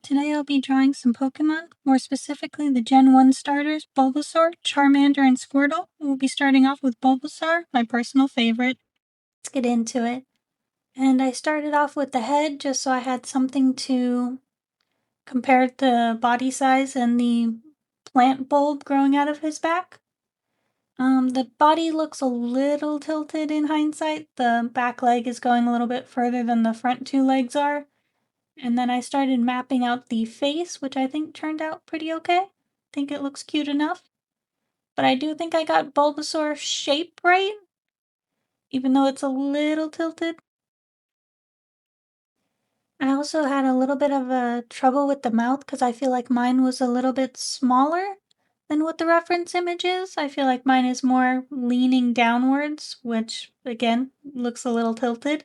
Today I'll be drawing some Pokemon, more specifically the Gen 1 starters, Bulbasaur, Charmander, and Squirtle. We'll be starting off with Bulbasaur, my personal favorite. Let's get into it. And I started off with the head just so I had something to compare the body size and the plant bulb growing out of his back. The body looks a little tilted in hindsight. The back leg is going a little bit further than the front two legs are. And then I started mapping out the face, which I think turned out pretty okay. I think it looks cute enough. But I do think I got Bulbasaur's shape right, even though it's a little tilted. I also had a little bit of a trouble with the mouth because I feel like mine was a little bit smaller than what the reference image is. I feel like mine is more leaning downwards, which again looks a little tilted.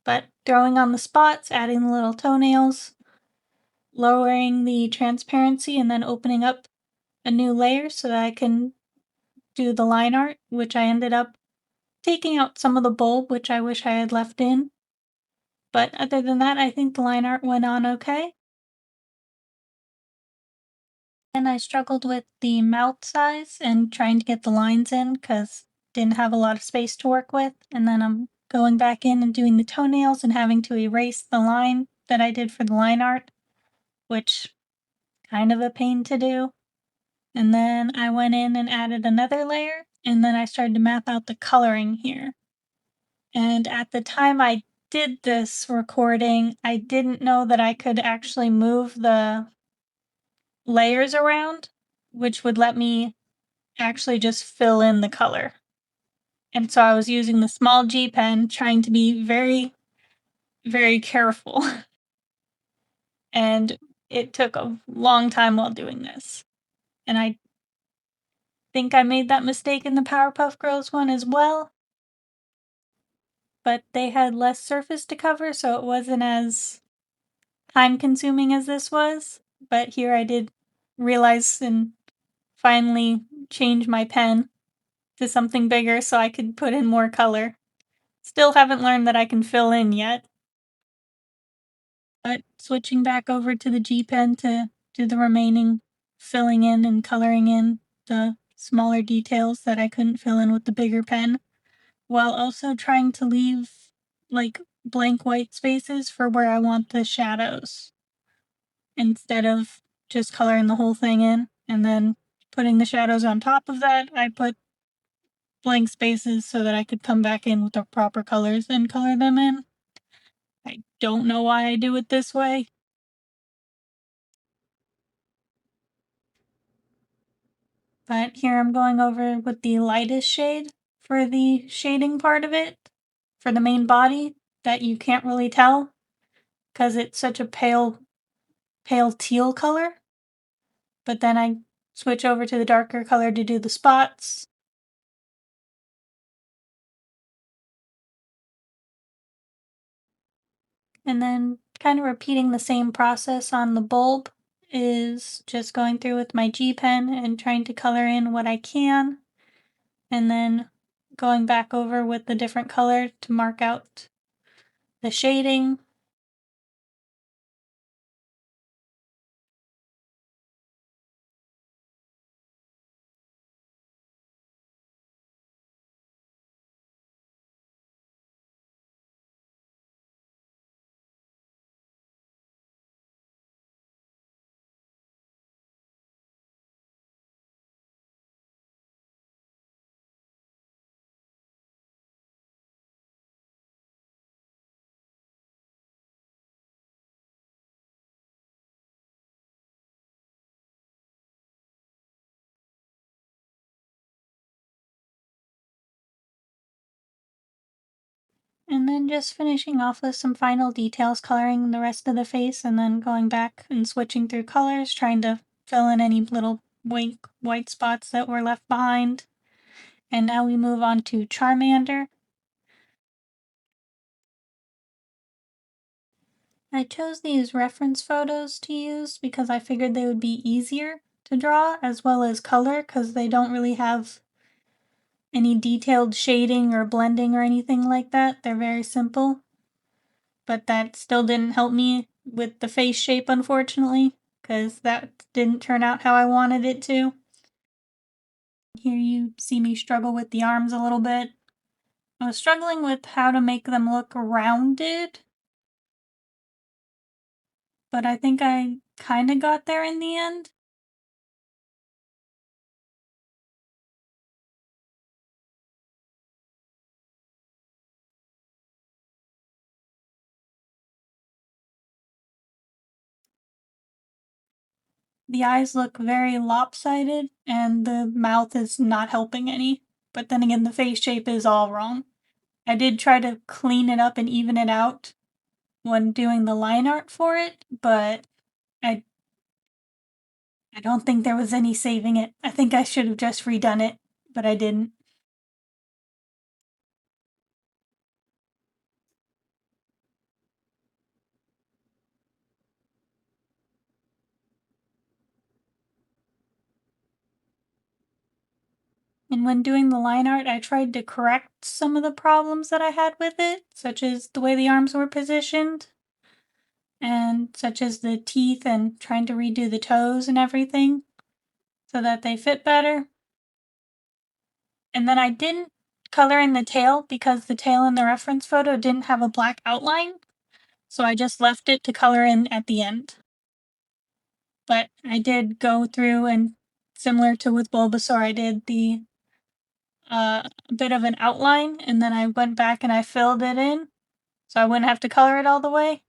But throwing on the spots, adding the little toenails, lowering the transparency, and then opening up a new layer so that I can do the line art, which I ended up taking out some of the bulb, which I wish I had left in. But other than that, I think the line art went on okay. And I struggled with the mouth size and trying to get the lines in because didn't have a lot of space to work with. And then I'm going back in and doing the toenails and having to erase the line that I did for the line art, which kind of a pain to do. And then I went in and added another layer, and then I started to map out the coloring here. And at the time I did this recording, I didn't know that I could actually move the layers around, which would let me actually just fill in the color. And so I was using the small G pen, trying to be very, very careful. And it took a long time while doing this. And I think I made that mistake in the Powerpuff Girls one as well. But they had less surface to cover, so it wasn't as time consuming as this was. But here I did realize and finally change my pen to something bigger so I could put in more color. Still haven't learned that I can fill in yet. But switching back over to the G pen to do the remaining filling in and coloring in the smaller details that I couldn't fill in with the bigger pen, while also trying to leave like blank white spaces for where I want the shadows instead of just coloring the whole thing in and then putting the shadows on top of that. I put blank spaces so that I could come back in with the proper colors and color them in. I don't know why I do it this way. But here I'm going over with the lightest shade for the shading part of it, for the main body, that you can't really tell because it's such a pale teal color. But then I switch over to the darker color to do the spots. And then kind of repeating the same process on the bulb is just going through with my G pen and trying to color in what I can. And then going back over with the different color to mark out the shading. And then just finishing off with some final details, coloring the rest of the face, and then going back and switching through colors, trying to fill in any little white spots that were left behind. And now we move on to Charmander. I chose these reference photos to use because I figured they would be easier to draw as well as color because they don't really have any detailed shading or blending or anything like that. They're very simple. But that still didn't help me with the face shape, unfortunately, because that didn't turn out how I wanted it to. Here you see me struggle with the arms a little bit. I was struggling with how to make them look rounded, but I think I kind of got there in the end. The eyes look very lopsided, and the mouth is not helping any. But then again, the face shape is all wrong. I did try to clean it up and even it out when doing the line art for it, but I I don't think there was any saving it. I think I should have just redone it, but I didn't. And when doing the line art, I tried to correct some of the problems that I had with it, such as the way the arms were positioned, and such as the teeth and trying to redo the toes and everything so that they fit better. And then I didn't color in the tail because the tail in the reference photo didn't have a black outline, so I just left it to color in at the end. But I did go through and, similar to with Bulbasaur, I did the bit of an outline, and then I went back and I filled it in so I wouldn't have to color it all the way.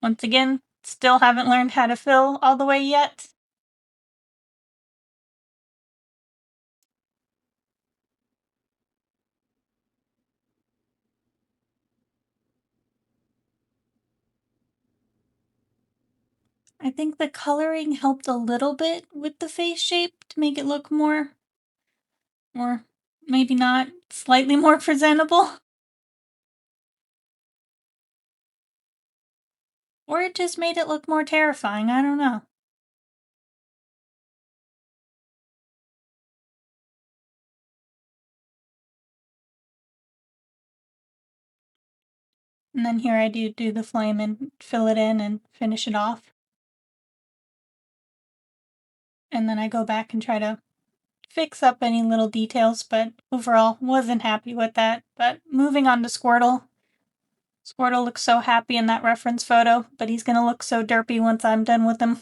Once again, still haven't learned how to fill all the way yet. I think the coloring helped a little bit with the face shape to make it look more, or maybe not, slightly more presentable. Or it just made it look more terrifying, I don't know. And then here I do the flame and fill it in and finish it off. And then I go back and try to fix up any little details, but overall wasn't happy with that. But moving on to Squirtle. Squirtle looks so happy in that reference photo, but he's gonna look so derpy once I'm done with him.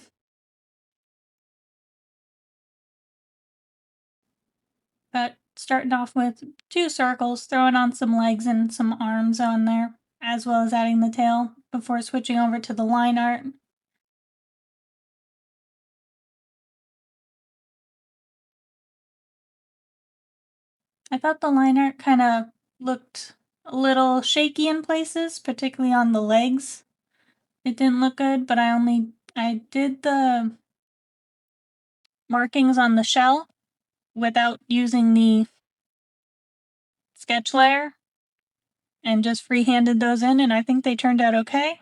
But starting off with 2 circles, throwing on some legs and some arms on there, as well as adding the tail before switching over to the line art. I thought the line art kind of looked a little shaky in places, particularly on the legs. It didn't look good, but I did the markings on the shell without using the sketch layer and just free-handed those in, and I think they turned out okay.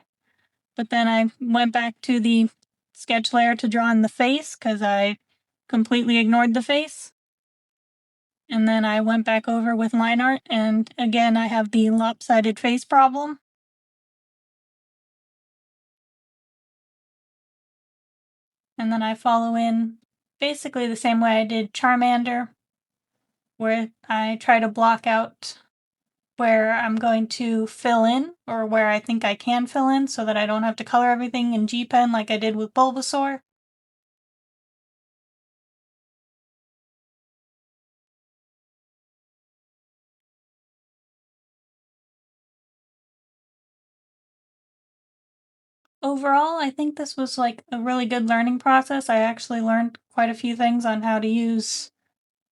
But then I went back to the sketch layer to draw in the face because I completely ignored the face. And then I went back over with line art, and again I have the lopsided face problem. And then I follow in basically the same way I did Charmander, where I try to block out where I'm going to fill in, or where I think I can fill in, so that I don't have to color everything in G Pen like I did with Bulbasaur. Overall, I think this was like a really good learning process. I actually learned quite a few things on how to use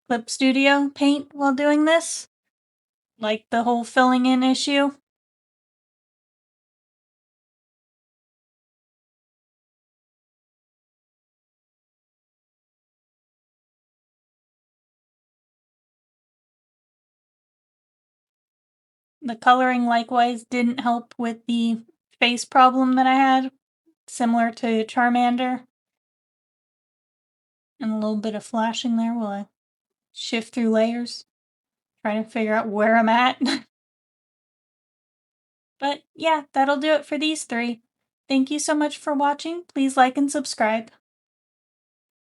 Clip Studio Paint while doing this, like the whole filling in issue. The coloring likewise didn't help with the face problem that I had, similar to Charmander. And a little bit of flashing there while I shift through layers, trying to figure out where I'm at. But yeah, that'll do it for these 3. Thank you so much for watching. Please like and subscribe.